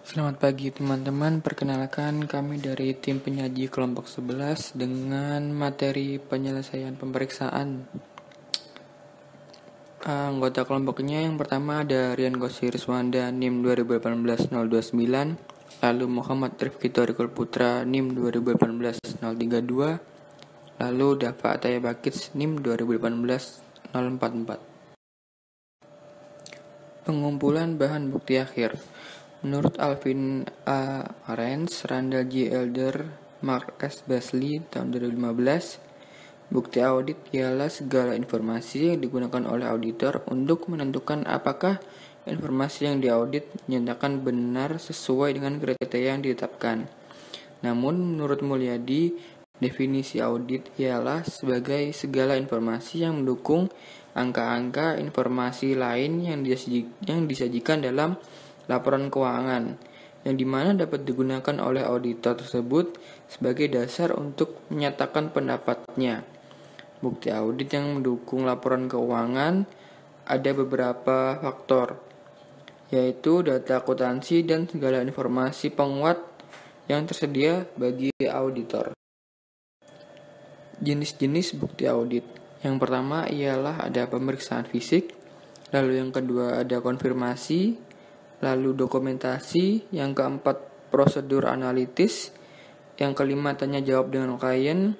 Selamat pagi teman-teman, perkenalkan kami dari tim penyaji kelompok 11 dengan materi penyelesaian pemeriksaan. Anggota kelompoknya yang pertama ada Rian Gosir Swanda NIM 2018-029, lalu Muhammad Rifki Torikul Putra NIM 2018-032, lalu Dafa Ataya Bakits NIM 2018-044. Pengumpulan bahan bukti akhir. Menurut Alvin A. Arens, Randall J. Elder, Mark S. Basley tahun 2015, bukti audit ialah segala informasi yang digunakan oleh auditor untuk menentukan apakah informasi yang diaudit dinyatakan benar sesuai dengan kriteria yang ditetapkan. Namun, menurut Mulyadi, definisi audit ialah sebagai segala informasi yang mendukung angka-angka informasi lain yang disajikan dalam laporan keuangan, yang dimana dapat digunakan oleh auditor tersebut sebagai dasar untuk menyatakan pendapatnya. Bukti audit yang mendukung laporan keuangan ada beberapa faktor, yaitu data akuntansi dan segala informasi penguat yang tersedia bagi auditor. Jenis-jenis bukti audit. Yang pertama ialah ada pemeriksaan fisik, lalu yang kedua ada konfirmasi, lalu dokumentasi, yang keempat prosedur analitis, yang kelima tanya jawab dengan klien,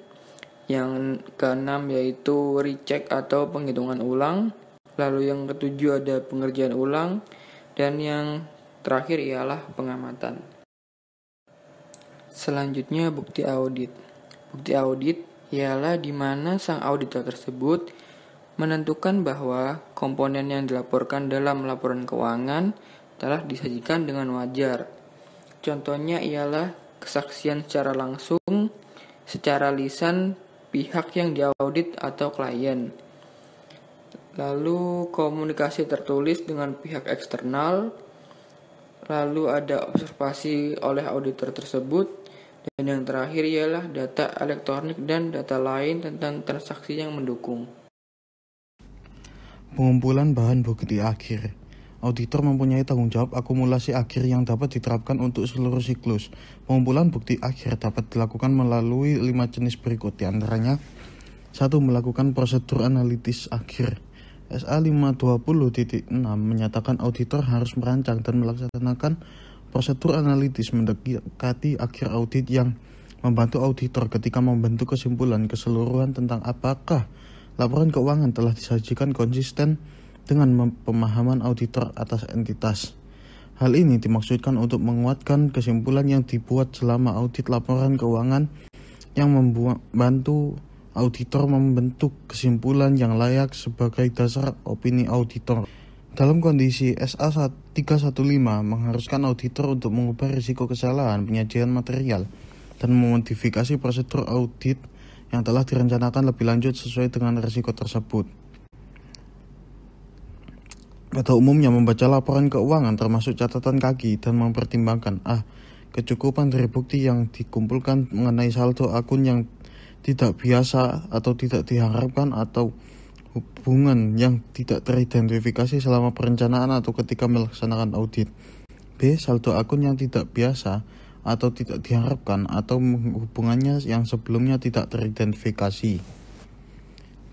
yang keenam yaitu recheck atau penghitungan ulang, lalu yang ketujuh ada pengerjaan ulang, dan yang terakhir ialah pengamatan. Selanjutnya bukti audit. Bukti audit ialah di mana sang auditor tersebut menentukan bahwa komponen yang dilaporkan dalam laporan keuangan telah disajikan dengan wajar. Contohnya ialah kesaksian secara langsung, secara lisan pihak yang diaudit atau klien. Lalu komunikasi tertulis dengan pihak eksternal. Lalu ada observasi oleh auditor tersebut. Dan yang terakhir ialah data elektronik dan data lain tentang transaksi yang mendukung. Pengumpulan bahan bukti akhir. Auditor mempunyai tanggung jawab akumulasi akhir yang dapat diterapkan untuk seluruh siklus. Pengumpulan bukti akhir dapat dilakukan melalui 5 jenis berikut, diantaranya 1. Melakukan prosedur analitis akhir. SA 520.6 menyatakan auditor harus merancang dan melaksanakan prosedur analitis mendekati akhir audit yang membantu auditor ketika membentuk kesimpulan keseluruhan tentang apakah laporan keuangan telah disajikan konsisten dengan pemahaman auditor atas entitas. Hal ini dimaksudkan untuk menguatkan kesimpulan yang dibuat selama audit laporan keuangan yang membantu auditor membentuk kesimpulan yang layak sebagai dasar opini auditor. Dalam kondisi SA 315 mengharuskan auditor untuk mengubah risiko kesalahan penyajian material dan memodifikasi prosedur audit yang telah direncanakan lebih lanjut sesuai dengan risiko tersebut. Pada umumnya membaca laporan keuangan termasuk catatan kaki dan mempertimbangkan kecukupan dari bukti yang dikumpulkan mengenai saldo akun yang tidak biasa atau tidak diharapkan atau hubungan yang tidak teridentifikasi selama perencanaan atau ketika melaksanakan audit. B. Saldo akun yang tidak biasa atau tidak diharapkan atau hubungannya yang sebelumnya tidak teridentifikasi.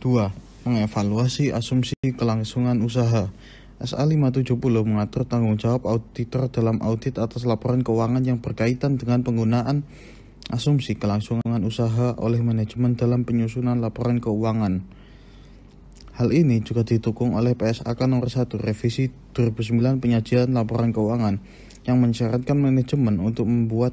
2. Mengevaluasi asumsi kelangsungan usaha. SA 570 mengatur tanggung jawab auditor dalam audit atas laporan keuangan yang berkaitan dengan penggunaan asumsi kelangsungan usaha oleh manajemen dalam penyusunan laporan keuangan. Hal ini juga didukung oleh PSAK nomor 1 revisi 2009 penyajian laporan keuangan yang mensyaratkan manajemen untuk membuat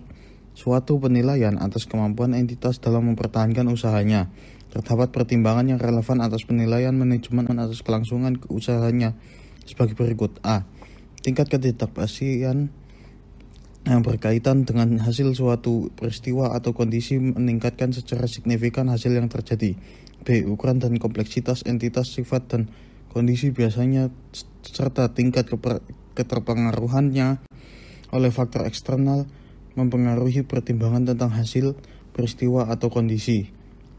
suatu penilaian atas kemampuan entitas dalam mempertahankan usahanya. Terdapat pertimbangan yang relevan atas penilaian manajemen atas kelangsungan usahanya sebagai berikut. A. Tingkat ketidakpastian yang berkaitan dengan hasil suatu peristiwa atau kondisi meningkatkan secara signifikan hasil yang terjadi. B. Ukuran dan kompleksitas entitas, sifat dan kondisi biasanya serta tingkat keterpengaruhannya oleh faktor eksternal mempengaruhi pertimbangan tentang hasil peristiwa atau kondisi.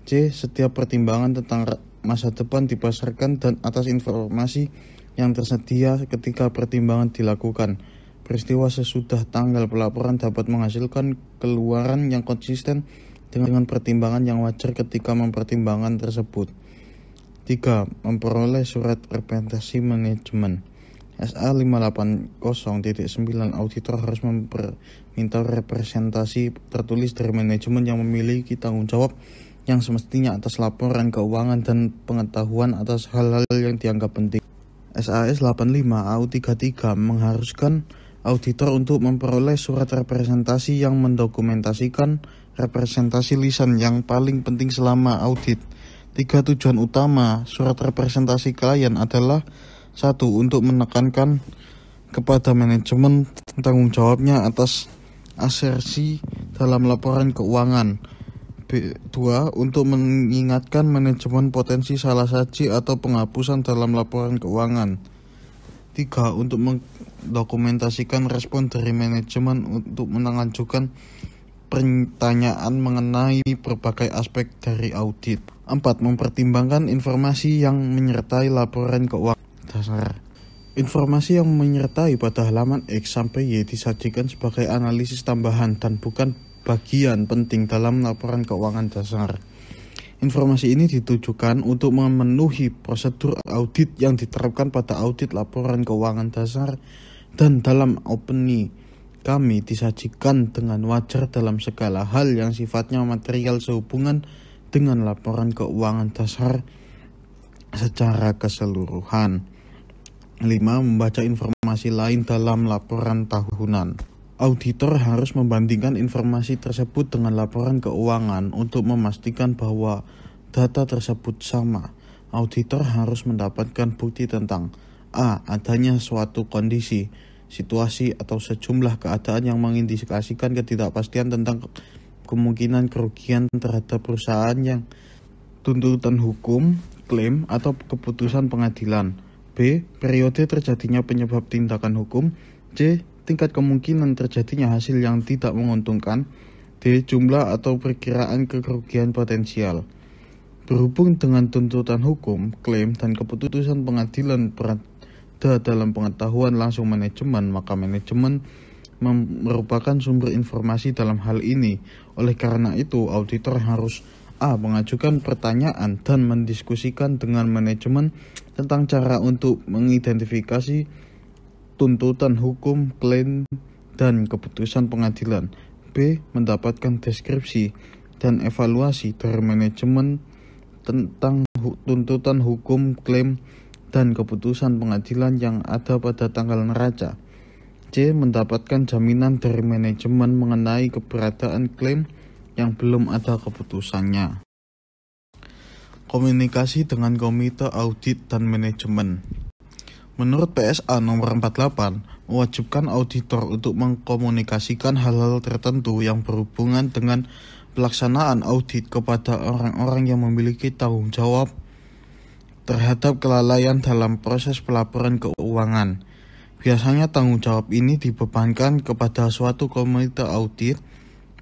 C. Setiap pertimbangan tentang masa depan didasarkan dan atas informasi yang tersedia ketika pertimbangan dilakukan. peristiwa sesudah tanggal pelaporan dapat menghasilkan keluaran yang konsisten dengan pertimbangan yang wajar ketika mempertimbangkan tersebut. 3. Memperoleh surat representasi manajemen. SA 580.9 auditor harus meminta representasi tertulis dari manajemen yang memiliki tanggung jawab yang semestinya atas laporan keuangan dan pengetahuan atas hal-hal yang dianggap penting. SAS 85 AU33 mengharuskan auditor untuk memperoleh surat representasi yang mendokumentasikan representasi lisan yang paling penting selama audit. 3 tujuan utama surat representasi klien adalah 1. Untuk menekankan kepada manajemen tanggung jawabnya atas asersi dalam laporan keuangan. 2. Untuk mengingatkan manajemen potensi salah saji atau penghapusan dalam laporan keuangan. 3. Untuk mendokumentasikan respon dari manajemen untuk mengajukan pertanyaan mengenai berbagai aspek dari audit. 4. Mempertimbangkan informasi yang menyertai laporan keuangan dasar. Informasi yang menyertai pada halaman X sampai Y disajikan sebagai analisis tambahan dan bukan bagian penting dalam laporan keuangan dasar. Informasi ini ditujukan untuk memenuhi prosedur audit yang diterapkan pada audit laporan keuangan dasar dan dalam opini kami disajikan dengan wajar dalam segala hal yang sifatnya material sehubungan dengan laporan keuangan dasar secara keseluruhan. 5. Membaca informasi lain dalam laporan tahunan. Auditor harus membandingkan informasi tersebut dengan laporan keuangan untuk memastikan bahwa data tersebut sama. Auditor harus mendapatkan bukti tentang A. Adanya suatu kondisi, situasi atau sejumlah keadaan yang mengindikasikan ketidakpastian tentang kemungkinan kerugian terhadap perusahaan yang tuntutan hukum, klaim, atau keputusan pengadilan. B. Periode terjadinya penyebab tindakan hukum. C. Tingkat kemungkinan terjadinya hasil yang tidak menguntungkan. D. Jumlah atau perkiraan kerugian potensial. Berhubung dengan tuntutan hukum, klaim, dan keputusan pengadilan berada dalam pengetahuan langsung manajemen, maka manajemen merupakan sumber informasi dalam hal ini. Oleh karena itu, auditor harus A. Mengajukan pertanyaan dan mendiskusikan dengan manajemen tentang cara untuk mengidentifikasi tuntutan hukum, klaim, dan keputusan pengadilan. B. Mendapatkan deskripsi dan evaluasi dari manajemen tentang tuntutan hukum, klaim, dan keputusan pengadilan yang ada pada tanggal neraca. C. Mendapatkan jaminan dari manajemen mengenai keberadaan klaim yang belum ada keputusannya. Komunikasi dengan komite audit dan manajemen. Menurut PSA nomor 48, mewajibkan auditor untuk mengkomunikasikan hal-hal tertentu yang berhubungan dengan pelaksanaan audit kepada orang-orang yang memiliki tanggung jawab terhadap kelalaian dalam proses pelaporan keuangan. Biasanya tanggung jawab ini dibebankan kepada suatu komite audit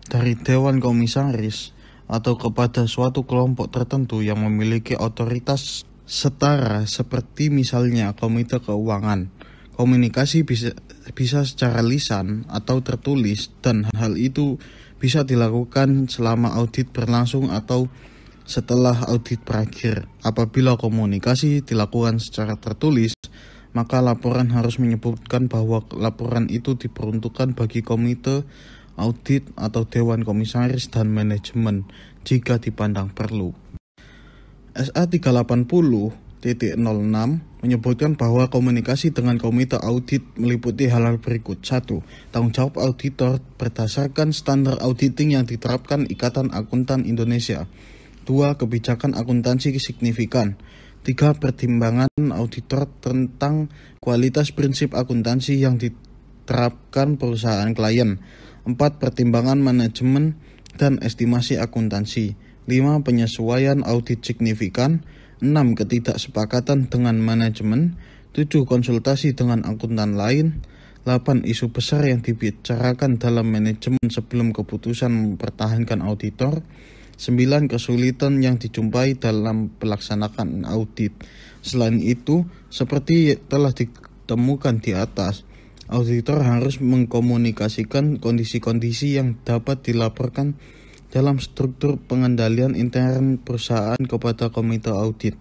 dari Dewan Komisaris atau kepada suatu kelompok tertentu yang memiliki otoritas setara seperti misalnya komite keuangan. Komunikasi bisa secara lisan atau tertulis dan hal itu bisa dilakukan selama audit berlangsung atau setelah audit berakhir. Apabila komunikasi dilakukan secara tertulis, maka laporan harus menyebutkan bahwa laporan itu diperuntukkan bagi komite audit atau dewan komisaris dan manajemen jika dipandang perlu. SA 380.06 menyebutkan bahwa komunikasi dengan komite audit meliputi hal-hal berikut. 1. Tanggung jawab auditor berdasarkan standar auditing yang diterapkan Ikatan Akuntan Indonesia. 2. Kebijakan akuntansi signifikan. 3. Pertimbangan auditor tentang kualitas prinsip akuntansi yang diterapkan perusahaan klien. 4. Pertimbangan manajemen dan estimasi akuntansi. 5. Penyesuaian audit signifikan. 6. Ketidaksepakatan dengan manajemen. 7. Konsultasi dengan akuntan lain. 8. Isu besar yang dibicarakan dalam manajemen sebelum keputusan mempertahankan auditor. 9. Kesulitan yang dijumpai dalam pelaksanaan audit. Selain itu, seperti telah ditemukan di atas, Auditor harus mengkomunikasikan kondisi-kondisi yang dapat dilaporkan dalam struktur pengendalian intern perusahaan kepada komite audit.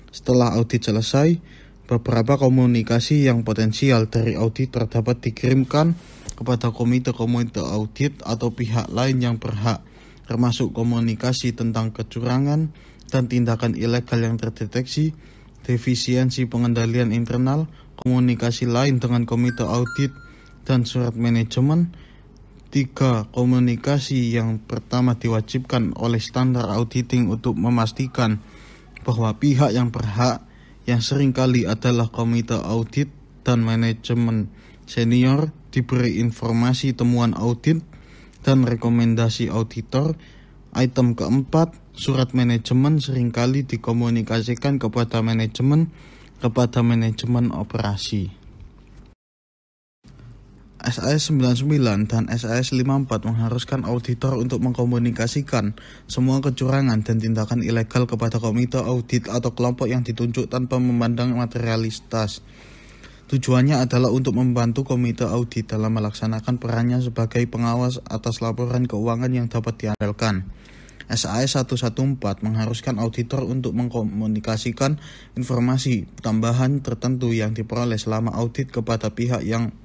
Setelah audit selesai, beberapa komunikasi yang potensial dari auditor dapat dikirimkan kepada komite-komite audit atau pihak lain yang berhak, termasuk komunikasi tentang kecurangan dan tindakan ilegal yang terdeteksi, defisiensi pengendalian internal, komunikasi lain dengan komite audit, dan surat manajemen. 3. Komunikasi yang pertama diwajibkan oleh standar auditing untuk memastikan bahwa pihak yang berhak, yang seringkali adalah komite audit dan manajemen senior, diberi informasi temuan audit dan rekomendasi auditor. Item keempat, surat manajemen seringkali dikomunikasikan kepada manajemen operasi. SAS 99 dan SAS 54 mengharuskan auditor untuk mengkomunikasikan semua kecurangan dan tindakan ilegal kepada komite audit atau kelompok yang ditunjuk tanpa memandang materialitas. Tujuannya adalah untuk membantu komite audit dalam melaksanakan perannya sebagai pengawas atas laporan keuangan yang dapat diandalkan. SAS 114 mengharuskan auditor untuk mengkomunikasikan informasi tambahan tertentu yang diperoleh selama audit kepada pihak yang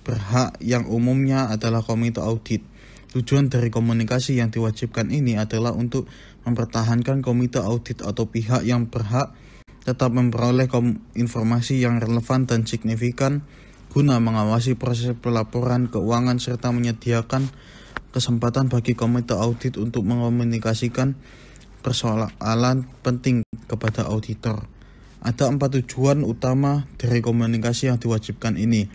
berhak, yang umumnya adalah komite audit. Tujuan dari komunikasi yang diwajibkan ini adalah untuk mempertahankan komite audit atau pihak yang berhak tetap memperoleh informasi yang relevan dan signifikan guna mengawasi proses pelaporan keuangan serta menyediakan kesempatan bagi komite audit untuk mengkomunikasikan persoalan penting kepada auditor. Ada 4 tujuan utama dari komunikasi yang diwajibkan ini.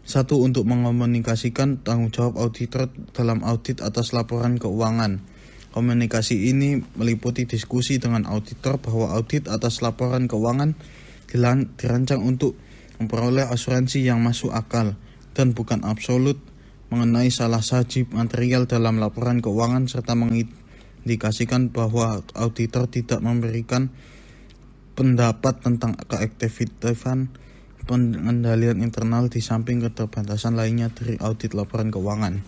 1. Untuk mengkomunikasikan tanggung jawab auditor dalam audit atas laporan keuangan. Komunikasi ini meliputi diskusi dengan auditor bahwa audit atas laporan keuangan dirancang untuk memperoleh asuransi yang masuk akal dan bukan absolut mengenai salah saji material dalam laporan keuangan, serta mengindikasikan bahwa auditor tidak memberikan pendapat tentang keefektifan pengendalian internal di samping keterbatasan lainnya dari audit laporan keuangan.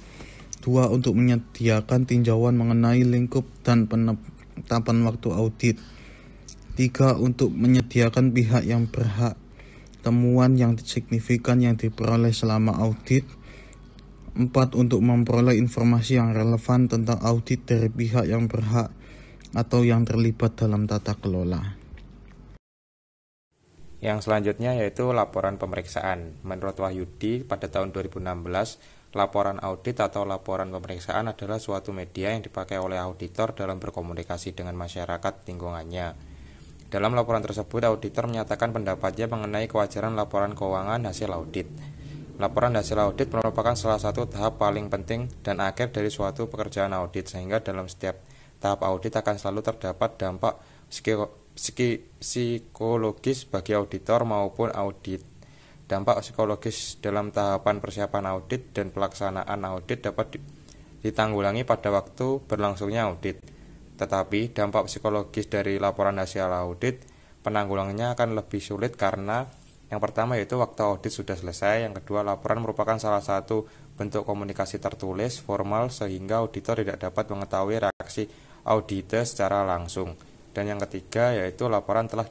2. Untuk menyediakan tinjauan mengenai lingkup dan penetapan waktu audit. 3. Untuk menyediakan pihak yang berhak temuan yang signifikan yang diperoleh selama audit. 4. Untuk memperoleh informasi yang relevan tentang audit dari pihak yang berhak atau yang terlibat dalam tata kelola. Yang selanjutnya yaitu laporan pemeriksaan. Menurut Wahyudi, pada tahun 2016, laporan audit atau laporan pemeriksaan adalah suatu media yang dipakai oleh auditor dalam berkomunikasi dengan masyarakat lingkungannya. Dalam laporan tersebut, auditor menyatakan pendapatnya mengenai kewajaran laporan keuangan hasil audit. Laporan hasil audit merupakan salah satu tahap paling penting dan akhir dari suatu pekerjaan audit, sehingga dalam setiap tahap audit akan selalu terdapat dampak psikologis bagi auditor maupun audit. Dampak psikologis dalam tahapan persiapan audit dan pelaksanaan audit dapat ditanggulangi pada waktu berlangsungnya audit. Tetapi dampak psikologis dari laporan hasil audit penanggulangannya akan lebih sulit karena yang pertama yaitu waktu audit sudah selesai, yang kedua laporan merupakan salah satu bentuk komunikasi tertulis formal sehingga auditor tidak dapat mengetahui reaksi auditor secara langsung. Dan yang ketiga yaitu laporan telah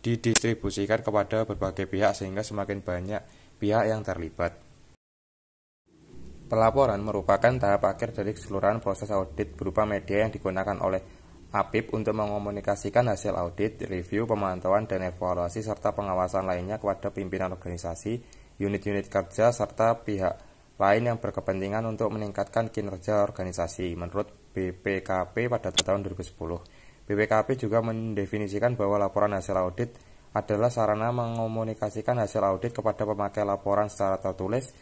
didistribusikan kepada berbagai pihak sehingga semakin banyak pihak yang terlibat. Pelaporan merupakan tahap akhir dari keseluruhan proses audit berupa media yang digunakan oleh APIP untuk mengkomunikasikan hasil audit, review, pemantauan, dan evaluasi serta pengawasan lainnya kepada pimpinan organisasi, unit-unit kerja, serta pihak lain yang berkepentingan untuk meningkatkan kinerja organisasi. Menurut BPKP pada tahun 2010, BPKP juga mendefinisikan bahwa laporan hasil audit adalah sarana mengkomunikasikan hasil audit kepada pemakai laporan secara tertulis.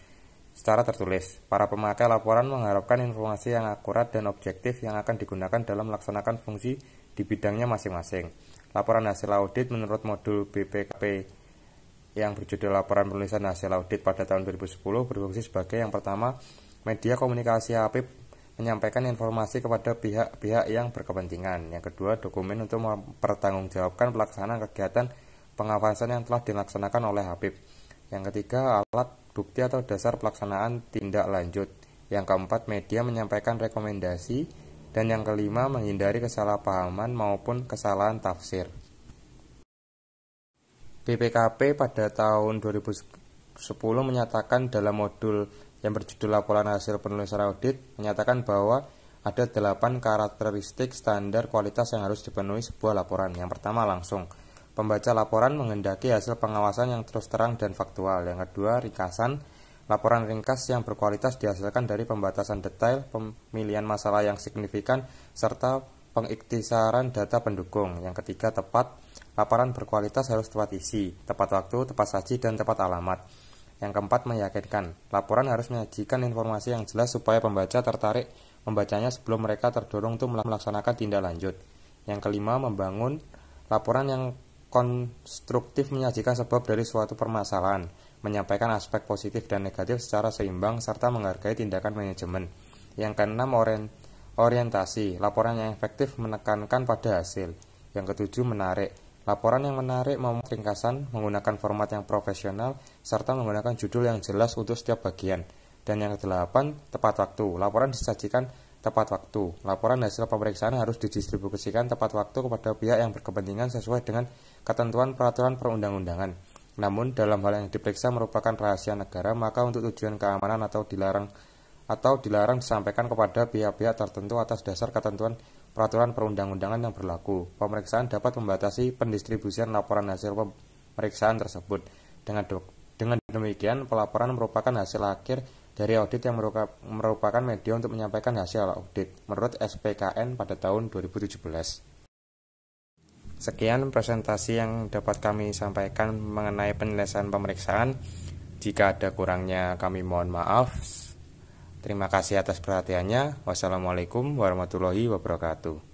Para pemakai laporan mengharapkan informasi yang akurat dan objektif yang akan digunakan dalam melaksanakan fungsi di bidangnya masing-masing. Laporan hasil audit menurut modul BPKP yang berjudul Laporan Penulisan Hasil Audit pada tahun 2010 berfungsi sebagai yang pertama, media komunikasi APIP menyampaikan informasi kepada pihak-pihak yang berkepentingan. Yang kedua, dokumen untuk mempertanggungjawabkan pelaksanaan kegiatan pengawasan yang telah dilaksanakan oleh APIP. Yang ketiga, alat bukti atau dasar pelaksanaan tindak lanjut. Yang keempat, media menyampaikan rekomendasi. Dan yang kelima, menghindari kesalahpahaman maupun kesalahan tafsir. BPKP pada tahun 2010 menyatakan dalam modul yang berjudul Laporan Hasil Penulisan Audit, menyatakan bahwa ada 8 karakteristik standar kualitas yang harus dipenuhi sebuah laporan. Yang pertama, langsung. Pembaca laporan menghendaki hasil pengawasan yang terus terang dan faktual. Yang kedua, ringkasan. Laporan ringkas yang berkualitas dihasilkan dari pembatasan detail, pemilihan masalah yang signifikan, serta pengiktisaran data pendukung. Yang ketiga, tepat. Laporan berkualitas harus tepat isi, tepat waktu, tepat saji, dan tepat alamat. Yang keempat, meyakinkan. Laporan harus menyajikan informasi yang jelas supaya pembaca tertarik membacanya sebelum mereka terdorong untuk melaksanakan tindak lanjut. Yang kelima, membangun. Laporan yang konstruktif menyajikan sebab dari suatu permasalahan, menyampaikan aspek positif dan negatif secara seimbang, serta menghargai tindakan manajemen. Yang keenam, orientasi. Laporan yang efektif menekankan pada hasil. Yang ketujuh, menarik. Laporan yang menarik memuat ringkasan, menggunakan format yang profesional, serta menggunakan judul yang jelas untuk setiap bagian. Dan yang kedelapan, tepat waktu. Laporan disajikan tepat waktu. Laporan hasil pemeriksaan harus didistribusikan tepat waktu kepada pihak yang berkepentingan sesuai dengan ketentuan peraturan perundang-undangan. Namun, dalam hal yang diperiksa merupakan rahasia negara, maka untuk tujuan keamanan atau dilarang disampaikan kepada pihak-pihak tertentu atas dasar ketentuan peraturan perundang-undangan yang berlaku. Pemeriksaan dapat membatasi pendistribusian laporan hasil pemeriksaan tersebut. Dengan demikian, pelaporan merupakan hasil akhir dari audit yang merupakan media untuk menyampaikan hasil audit menurut SPKN pada tahun 2017. Sekian presentasi yang dapat kami sampaikan mengenai penyelesaian pemeriksaan. Jika ada kurangnya kami mohon maaf. Terima kasih atas perhatiannya. Wassalamualaikum warahmatullahi wabarakatuh.